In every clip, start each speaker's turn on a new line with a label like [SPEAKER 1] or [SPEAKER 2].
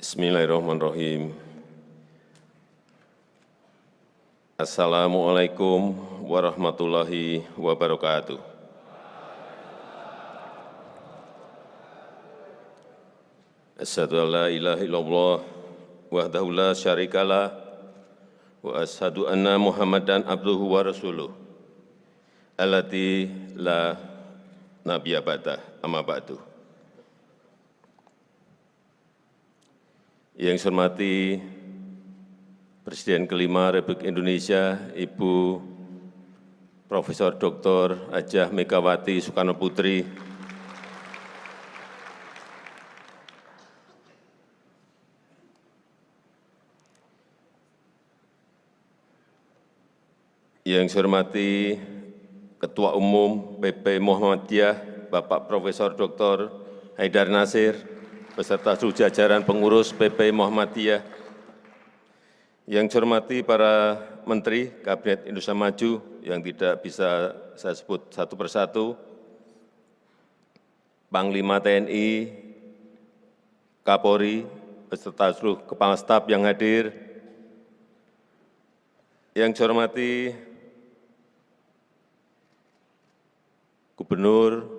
[SPEAKER 1] Bismillahirrahmanirrahim. Assalamualaikum warahmatullahi wabarakatuh. Asyhadu an la ilaha illallah wahdahu la syarikalah wa asyhadu anna Muhammadan abduhu wa rasuluh allati la nabiyya ba'dah amma ba'du. Yang saya hormati Presiden kelima Republik Indonesia, Ibu Profesor Dr. Hajah Megawati Soekarno Putri, yang saya hormati Ketua Umum PP Muhammadiyah, Bapak Profesor Dr. Haidar Nasir, beserta seluruh jajaran pengurus PP Muhammadiyah, yang saya hormati para Menteri Kabinet Indonesia Maju yang tidak bisa saya sebut satu persatu, Panglima TNI, Kapolri, beserta seluruh Kepala Staf yang hadir, yang saya hormati Gubernur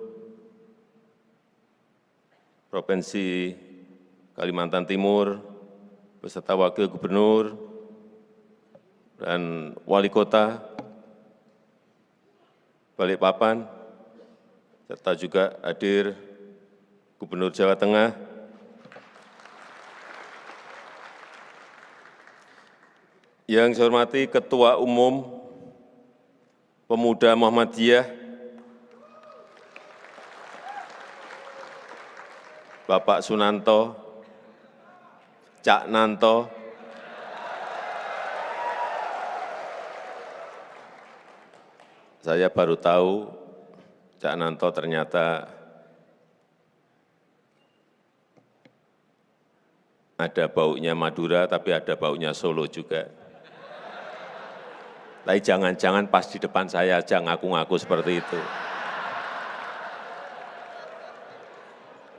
[SPEAKER 1] Provinsi Kalimantan Timur, beserta Wakil Gubernur dan Wali Kota Balikpapan, serta juga hadir Gubernur Jawa Tengah, yang saya hormati Ketua Umum Pemuda Muhammadiyah, Bapak Sunanto, Cak Nanto, saya baru tahu Cak Nanto ternyata ada baunya Madura, tapi ada baunya Solo juga. Tapi jangan-jangan pas di depan saya aja ngaku-ngaku seperti itu.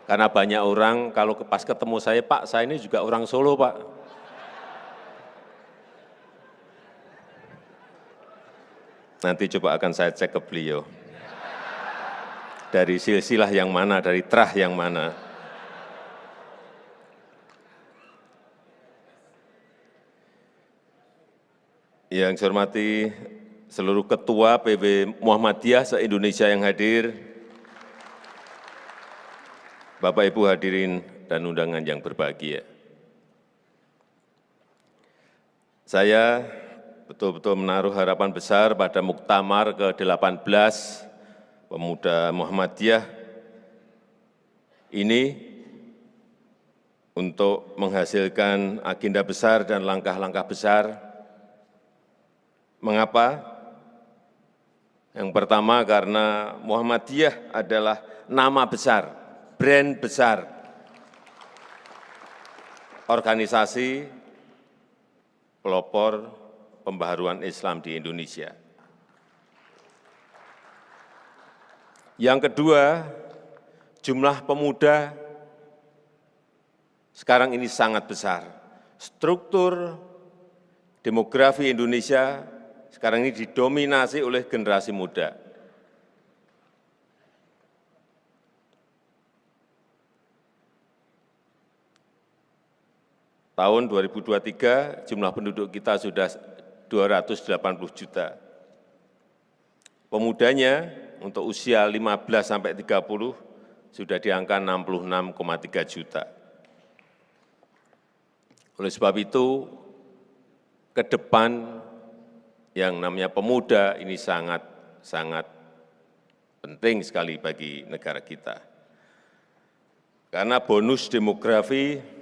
[SPEAKER 1] Karena banyak orang kalau pas ketemu saya, Pak, saya ini juga orang Solo, Pak. Nanti coba akan saya cek ke beliau. Dari silsilah yang mana, dari terah yang mana. Yang saya hormati seluruh ketua PB Muhammadiyah se-Indonesia yang hadir, Bapak Ibu hadirin dan undangan yang berbahagia. Saya betul-betul menaruh harapan besar pada Muktamar ke-18 Pemuda Muhammadiyah ini untuk menghasilkan agenda besar dan langkah-langkah besar. Mengapa? Yang pertama karena Muhammadiyah adalah nama besar, brand besar, organisasi pelopor pembaharuan Islam di Indonesia. Yang kedua, jumlah pemuda sekarang ini sangat besar. Struktur demografi Indonesia sekarang ini didominasi oleh generasi muda. Tahun 2023 jumlah penduduk kita sudah 280 juta. Pemudanya untuk usia 15 sampai 30 sudah di angka 66,3 juta. Oleh sebab itu, ke depan yang namanya pemuda ini sangat penting sekali bagi negara kita. Karena bonus demografi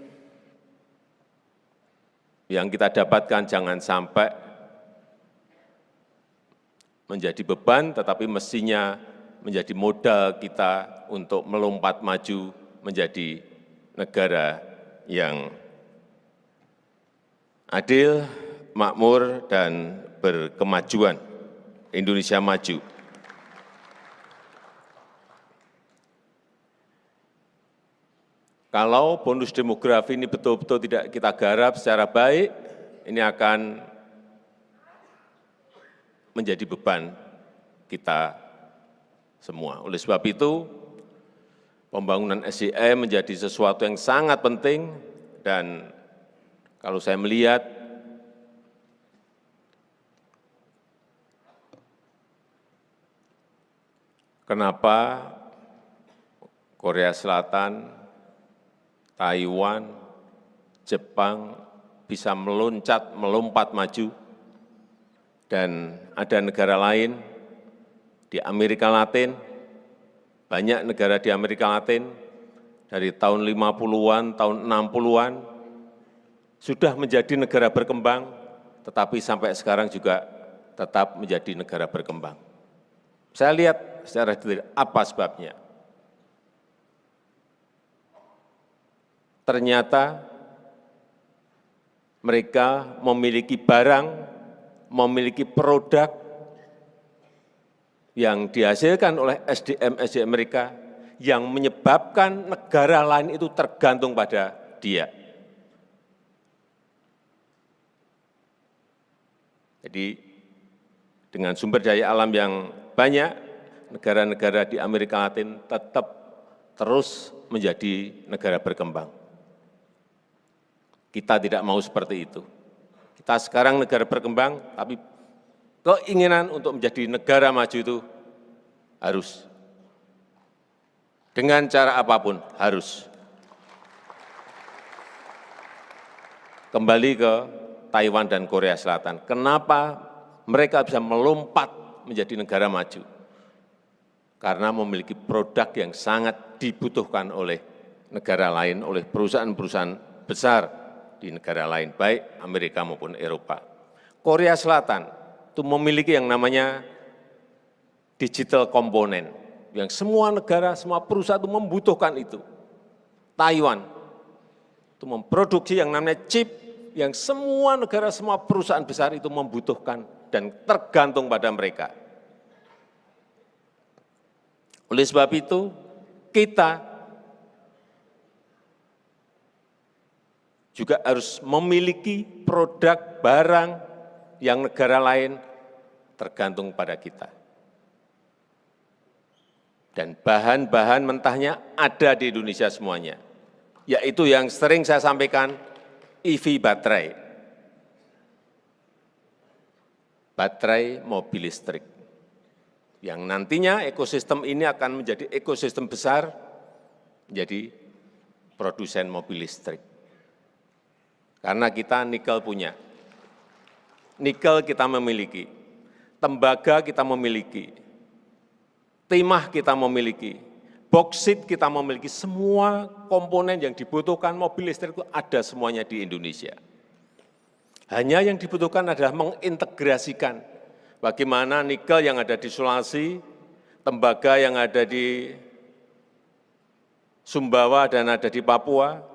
[SPEAKER 1] yang kita dapatkan jangan sampai menjadi beban, tetapi mestinya menjadi modal kita untuk melompat maju menjadi negara yang adil, makmur, dan berkemajuan. Indonesia maju. Kalau bonus demografi ini betul-betul tidak kita garap secara baik, ini akan menjadi beban kita semua. Oleh sebab itu, pembangunan SDM menjadi sesuatu yang sangat penting dan kalau saya melihat kenapa Korea Selatan, Taiwan, Jepang bisa melompat maju, dan ada negara lain di Amerika Latin, banyak negara di Amerika Latin dari tahun 50-an, tahun 60-an, sudah menjadi negara berkembang, tetapi sampai sekarang juga tetap menjadi negara berkembang. Saya lihat secara detail apa sebabnya. Ternyata mereka memiliki barang, memiliki produk yang dihasilkan oleh SDM mereka yang menyebabkan negara lain itu tergantung pada dia. Jadi dengan sumber daya alam yang banyak, negara-negara di Amerika Latin tetap terus menjadi negara berkembang. Kita tidak mau seperti itu. Kita sekarang negara berkembang, tapi keinginan untuk menjadi negara maju itu harus. Dengan cara apapun, harus. Kembali ke Taiwan dan Korea Selatan. Kenapa mereka bisa melompat menjadi negara maju? Karena memiliki produk yang sangat dibutuhkan oleh negara lain, oleh perusahaan-perusahaan besar di negara lain, baik Amerika maupun Eropa. Korea Selatan itu memiliki yang namanya digital komponen, yang semua negara, semua perusahaan itu membutuhkan itu. Taiwan itu memproduksi yang namanya chip, yang semua negara, semua perusahaan besar itu membutuhkan dan tergantung pada mereka. Oleh sebab itu, kita juga harus memiliki produk barang yang negara lain tergantung pada kita. Dan bahan-bahan mentahnya ada di Indonesia semuanya, yaitu yang sering saya sampaikan, EV baterai, baterai mobil listrik, yang nantinya ekosistem ini akan menjadi ekosistem besar, menjadi produsen mobil listrik. Karena kita nikel punya, nikel kita memiliki, tembaga kita memiliki, timah kita memiliki, boksit kita memiliki, semua komponen yang dibutuhkan mobil listrik itu ada semuanya di Indonesia. Hanya yang dibutuhkan adalah mengintegrasikan bagaimana nikel yang ada di Sulawesi, tembaga yang ada di Sumbawa dan ada di Papua,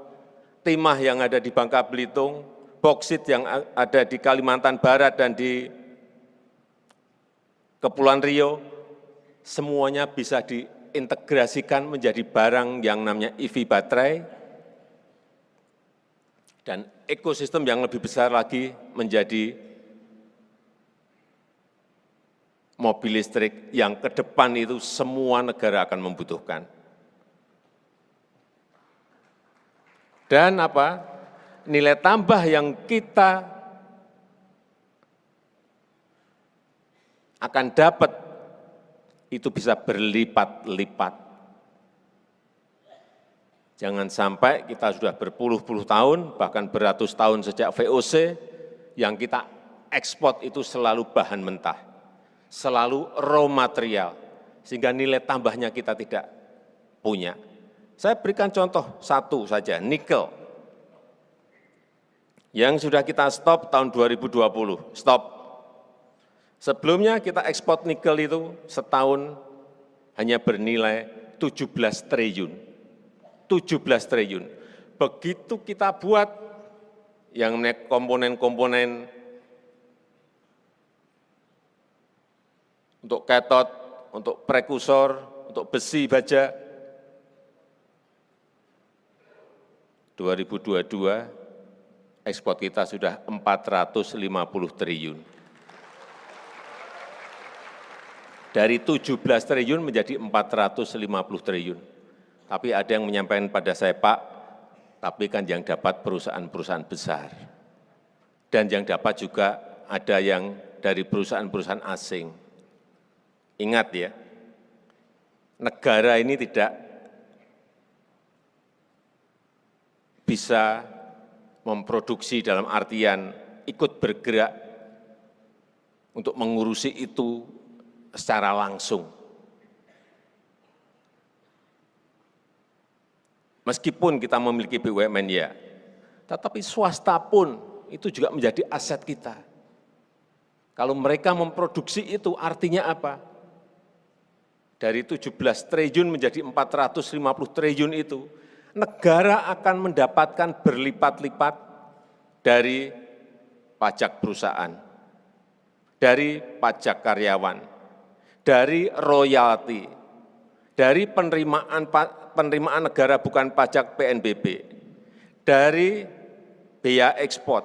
[SPEAKER 1] timah yang ada di Bangka Belitung, boksit yang ada di Kalimantan Barat dan di Kepulauan Riau, semuanya bisa diintegrasikan menjadi barang yang namanya EV baterai, dan ekosistem yang lebih besar lagi menjadi mobil listrik yang ke depan itu semua negara akan membutuhkan. Dan apa? Nilai tambah yang kita akan dapat itu bisa berlipat-lipat. Jangan sampai kita sudah berpuluh-puluh tahun, bahkan beratus tahun sejak VOC, yang kita ekspor itu selalu bahan mentah, selalu raw material, sehingga nilai tambahnya kita tidak punya. Saya berikan contoh satu saja, nikel, yang sudah kita stop tahun 2020, stop. Sebelumnya kita ekspor nikel itu setahun hanya bernilai 17 triliun. 17 triliun. Begitu kita buat yang komponen-komponen untuk katot, untuk prekursor, untuk besi baja, 2022 ekspor kita sudah 450 triliun. Dari 17 triliun menjadi 450 triliun. Tapi ada yang menyampaikan pada saya, Pak, tapi kan yang dapat perusahaan-perusahaan besar. Dan yang dapat juga ada yang dari perusahaan-perusahaan asing. Ingat ya, negara ini tidak bisa memproduksi dalam artian ikut bergerak untuk mengurusi itu secara langsung. Meskipun kita memiliki BUMN ya, tetapi swasta pun itu juga menjadi aset kita. Kalau mereka memproduksi itu artinya apa? Dari 17 triliun menjadi 450 triliun itu, negara akan mendapatkan berlipat-lipat dari pajak perusahaan, dari pajak karyawan, dari royalti, dari penerimaan negara bukan pajak PNBP, dari biaya ekspor,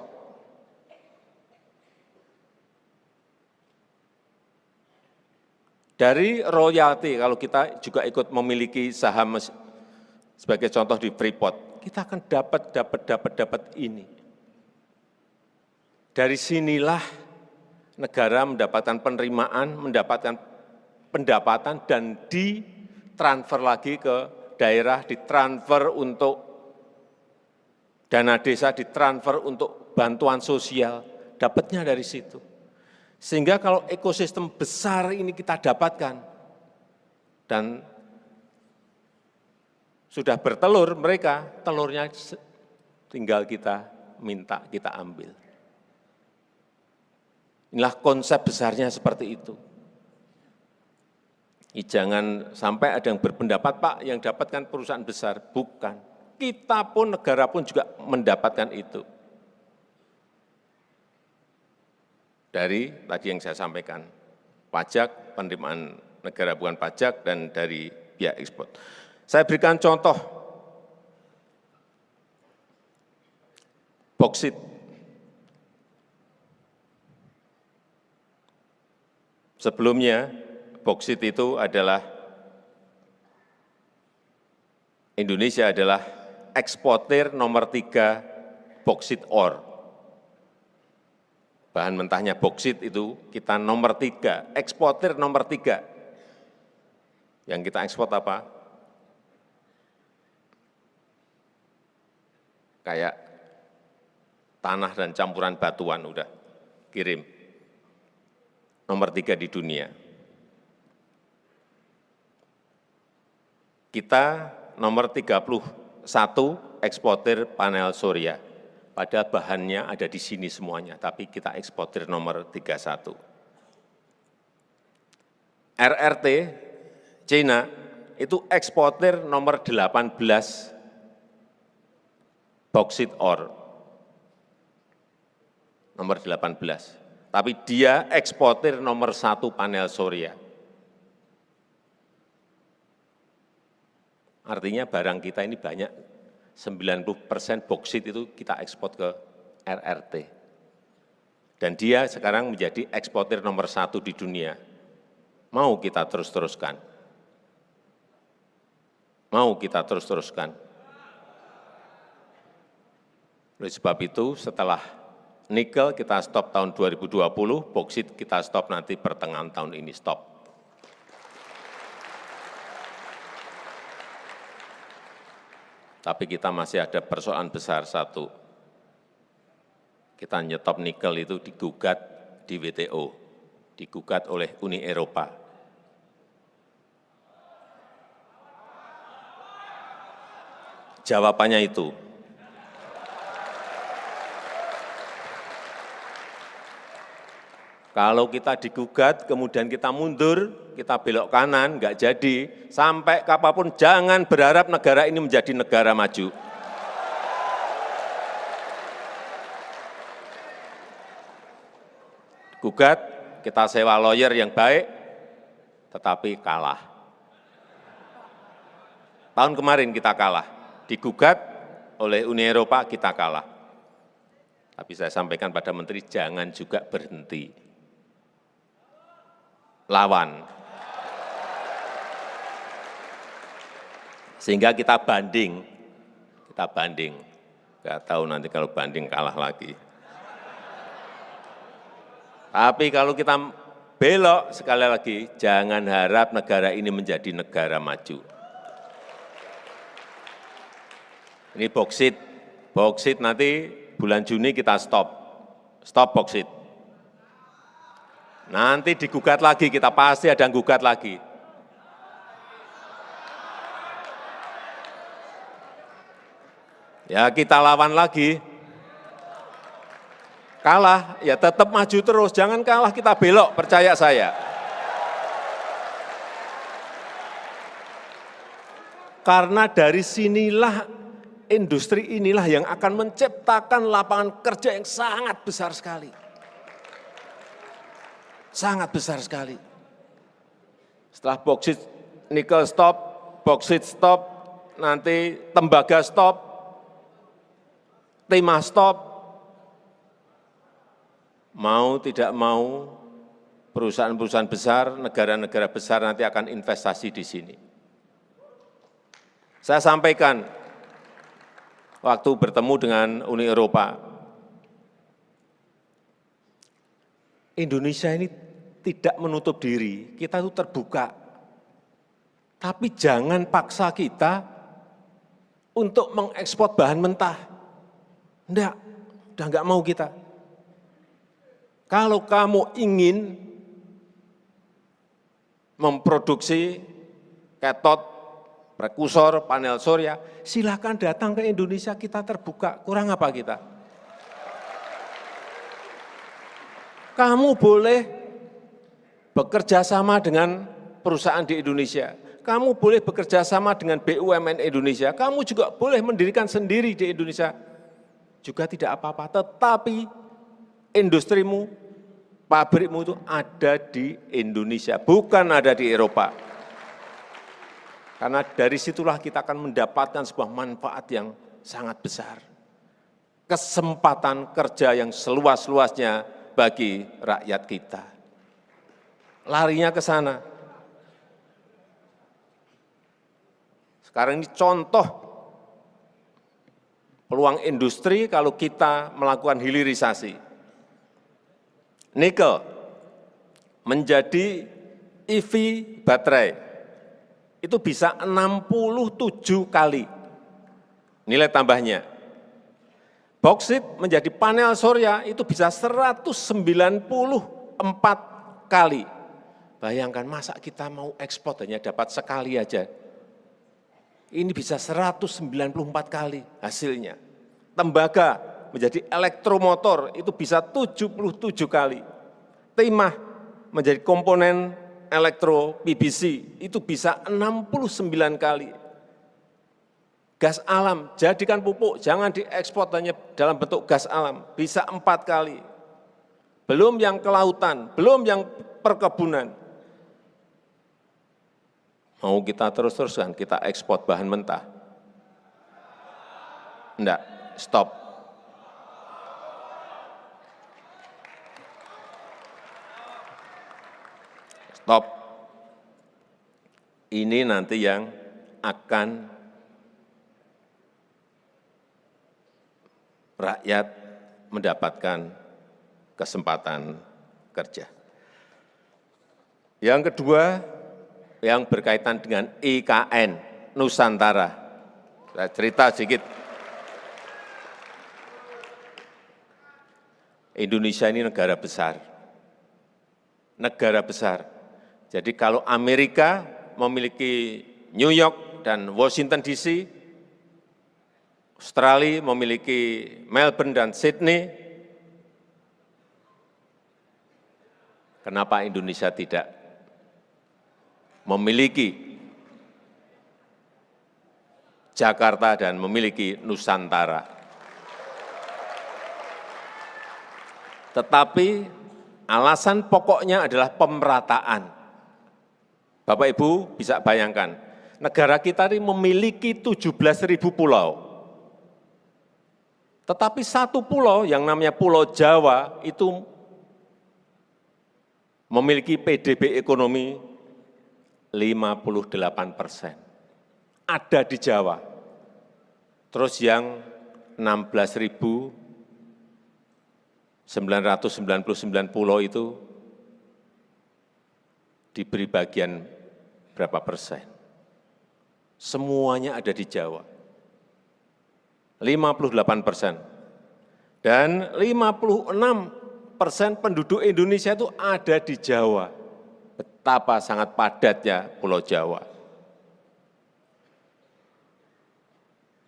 [SPEAKER 1] dari royalti. Kalau kita juga ikut memiliki saham sebagai contoh di Freeport, kita akan dapat ini. Dari sinilah negara mendapatkan penerimaan, mendapatkan pendapatan, dan ditransfer lagi ke daerah, ditransfer untuk dana desa, ditransfer untuk bantuan sosial, dapatnya dari situ. Sehingga kalau ekosistem besar ini kita dapatkan, dan sudah bertelur mereka, telurnya tinggal kita minta, kita ambil. Inilah konsep besarnya seperti itu. Jangan sampai ada yang berpendapat, Pak, yang dapatkan perusahaan besar. Bukan. Kita pun, negara pun juga mendapatkan itu. Dari tadi yang saya sampaikan, pajak, penerimaan negara bukan pajak, dan dari biaya ekspor. Saya berikan contoh, boksit. Sebelumnya, boksit itu adalah, Indonesia adalah eksportir nomor 3 boksit ore. Bahan mentahnya boksit itu kita nomor 3, eksportir nomor 3. Yang kita ekspor apa? Kayak tanah dan campuran batuan udah kirim. Nomor 3 di dunia. Kita nomor 31 eksportir panel surya. Padahal bahannya ada di sini semuanya, tapi kita eksportir nomor 31. RRT, China, itu eksportir nomor 18 boksit ore. Nomor 18. Tapi dia eksportir nomor 1 panel surya. Artinya barang kita ini banyak, 90% boksit itu kita ekspor ke RRT. Dan dia sekarang menjadi eksportir nomor 1 di dunia. Mau kita terus-teruskan? Mau kita terus-teruskan? Oleh sebab itu, setelah nikel kita stop tahun 2020, boksit kita stop nanti pertengahan tahun ini stop. Tapi kita masih ada persoalan besar satu. Kita nyetop nikel itu digugat di WTO, digugat oleh Uni Eropa. Jawabannya itu, kalau kita digugat, kemudian kita mundur, kita belok kanan, nggak jadi, sampai kapanpun jangan berharap negara ini menjadi negara maju. Gugat, kita sewa lawyer yang baik, tetapi kalah. Tahun kemarin kita kalah, digugat, oleh Uni Eropa, kita kalah. Tapi saya sampaikan pada Menteri, jangan juga berhenti. Lawan. Sehingga kita banding. Nggak tahu nanti kalau banding kalah lagi. Tapi kalau kita belok, sekali lagi, jangan harap negara ini menjadi negara maju. Ini boksit. Boksit nanti bulan Juni kita stop boksit. Nanti digugat lagi, kita pasti ada yang gugat lagi. Ya kita lawan lagi. Kalah, ya tetap maju terus, jangan kalah kita belok, percaya saya. Karena dari sinilah, industri inilah yang akan menciptakan lapangan kerja yang sangat besar sekali. Sangat besar sekali. Setelah boksit, nikel stop, boksit stop, nanti tembaga stop, timah stop, mau tidak mau perusahaan-perusahaan besar, negara-negara besar nanti akan investasi di sini. Saya sampaikan waktu bertemu dengan Uni Eropa, Indonesia ini tidak menutup diri, kita itu terbuka. Tapi jangan paksa kita untuk mengekspor bahan mentah. Enggak, udah enggak mau kita. Kalau kamu ingin memproduksi katot, prekursor, panel surya, silakan datang ke Indonesia, kita terbuka. Kurang apa kita? Kamu boleh bekerja sama dengan perusahaan di Indonesia. Kamu boleh bekerja sama dengan BUMN Indonesia. Kamu juga boleh mendirikan sendiri di Indonesia. Juga tidak apa-apa. Tetapi industrimu, pabrikmu itu ada di Indonesia, bukan ada di Eropa. Karena dari situlah kita akan mendapatkan sebuah manfaat yang sangat besar. Kesempatan kerja yang seluas-luasnya bagi rakyat kita. Larinya ke sana. Sekarang ini contoh peluang industri kalau kita melakukan hilirisasi. Nikel menjadi EV baterai. Itu bisa 67 kali nilai tambahnya. Boksit menjadi panel surya itu bisa 194 kali. Bayangkan masa kita mau ekspor hanya dapat sekali aja. Ini bisa 194 kali hasilnya. Tembaga menjadi elektromotor itu bisa 77 kali. Timah menjadi komponen elektro PVC itu bisa 69 kali. Gas alam, jadikan pupuk, jangan diekspor hanya dalam bentuk gas alam, bisa 4 kali. Belum yang kelautan, belum yang perkebunan. Mau kita terus-terusan, kita ekspor bahan mentah? Enggak, stop. Stop. Ini nanti yang akan rakyat mendapatkan kesempatan kerja. Yang kedua, yang berkaitan dengan IKN Nusantara. Saya cerita sedikit. Indonesia ini negara besar. Negara besar. Jadi kalau Amerika memiliki New York dan Washington DC, Australia memiliki Melbourne dan Sydney, kenapa Indonesia tidak memiliki Jakarta dan memiliki Nusantara? Tetapi alasan pokoknya adalah pemerataan. Bapak Ibu bisa bayangkan, negara kita ini memiliki 17.000 pulau. Tetapi satu pulau yang namanya Pulau Jawa itu memiliki PDB ekonomi 58%. Ada di Jawa. Terus yang 16.999 pulau itu diberi bagian berapa persen? Semuanya ada di Jawa. 58%. Dan 56% penduduk Indonesia itu ada di Jawa. Betapa sangat padatnya Pulau Jawa.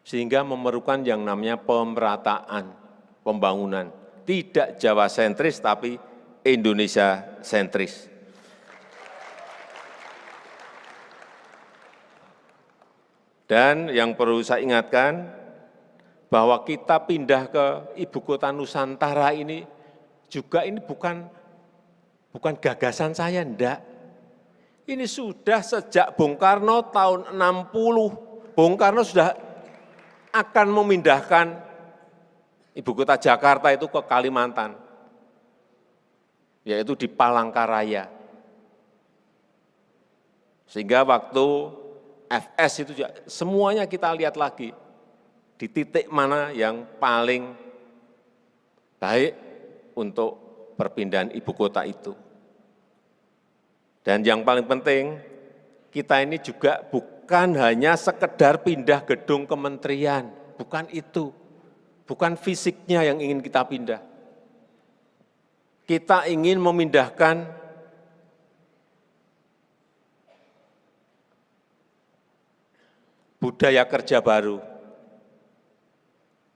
[SPEAKER 1] Sehingga memerlukan yang namanya pemerataan, pembangunan. Tidak Jawa sentris, tapi Indonesia sentris. Dan yang perlu saya ingatkan, bahwa kita pindah ke ibu kota Nusantara ini, juga ini bukan gagasan saya, enggak. Ini sudah sejak Bung Karno tahun 60, Bung Karno sudah akan memindahkan ibu kota Jakarta itu ke Kalimantan, yaitu di Palangkaraya. Sehingga waktu FS itu juga, semuanya kita lihat lagi, di titik mana yang paling baik untuk perpindahan ibu kota itu. Dan yang paling penting, kita ini juga bukan hanya sekedar pindah gedung kementerian, bukan itu, bukan fisiknya yang ingin kita pindah. Kita ingin memindahkan budaya kerja baru,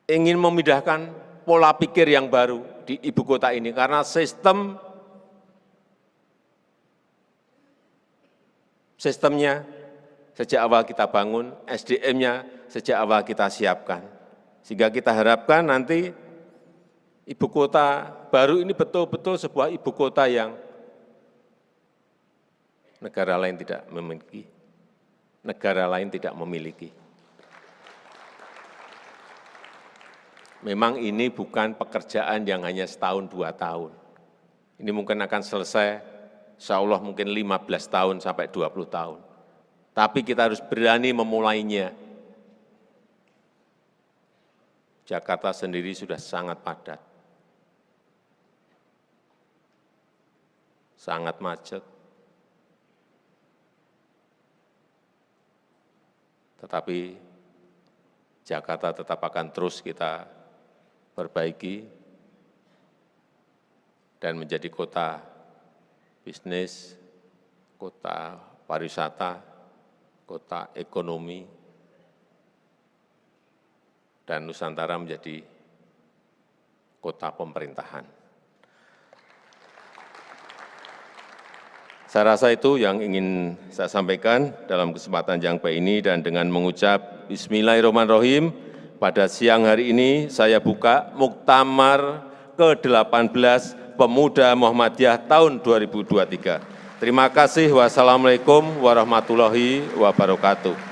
[SPEAKER 1] ingin memindahkan pola pikir yang baru di ibu kota ini, karena sistemnya sejak awal kita bangun, SDM-nya sejak awal kita siapkan. Sehingga kita harapkan nanti ibu kota baru ini betul-betul sebuah ibu kota yang negara lain tidak memiliki. Negara lain tidak memiliki. Memang ini bukan pekerjaan yang hanya setahun, 2 tahun. Ini mungkin akan selesai, insya Allah mungkin 15 tahun sampai 20 tahun. Tapi kita harus berani memulainya. Jakarta sendiri sudah sangat padat, sangat macet. Tetapi Jakarta tetap akan terus kita perbaiki dan menjadi kota bisnis, kota pariwisata, kota ekonomi, dan Nusantara menjadi kota pemerintahan. Saya rasa itu yang ingin saya sampaikan dalam kesempatan yang baik ini, dan dengan mengucap Bismillahirrahmanirrahim, pada siang hari ini saya buka Muktamar ke-18 Pemuda Muhammadiyah tahun 2023. Terima kasih. Wassalamualaikum warahmatullahi wabarakatuh.